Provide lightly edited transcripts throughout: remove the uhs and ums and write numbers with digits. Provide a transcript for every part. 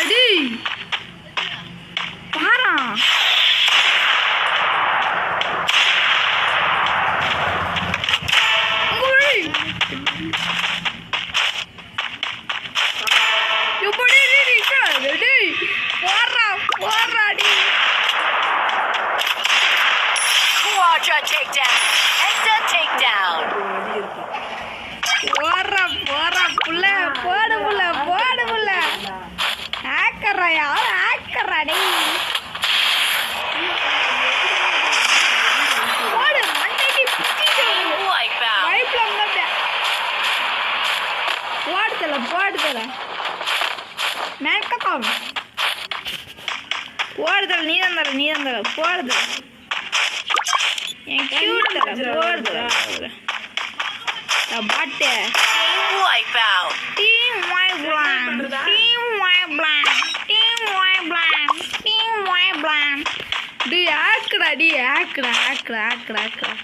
அடி பாரா Quadra takedown. Enter takedown. போறா புள்ள போடு புள்ள ஹேக்கரா யார் ஹேக்கரா டேய் போடு மண்டைக்கு பிச்சிட்டு Wipe out. வைப்ல வந்தே போடுதல மேக்ககம் போடுதல நீதந்தல போடுதல என் கியூட்ல போடுதல பாட்டே Wipe out. Team White Blanc.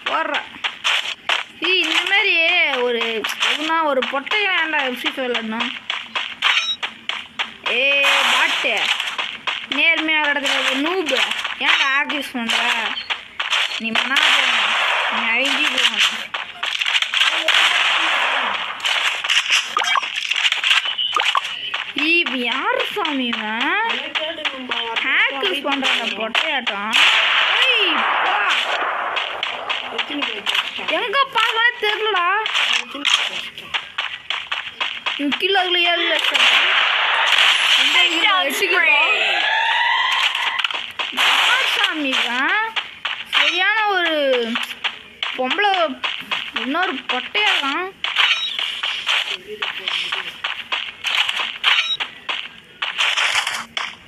போடுறா இந்த மாதிரி ஒரு பொட்டையை வேண்டாம் எப்படி சொல்லணும் பாட்டு நேர்மையாக இடத்துல நூபு ஏன்டா ஆக் யூஸ் பண்ணுற நீ மனா போகணும் நீ அழிஞ்சி போகணும் யாரு சாமி ஹேக் யூஸ் பண்றாங்க பொட்டையாட்டம் எங்க பாக்க தெரியலடா கிலோ அதுல 7 லட்சம் சாமி சரியான ஒரு பொம்பளை இன்னொரு பொட்டையா இருக்கான்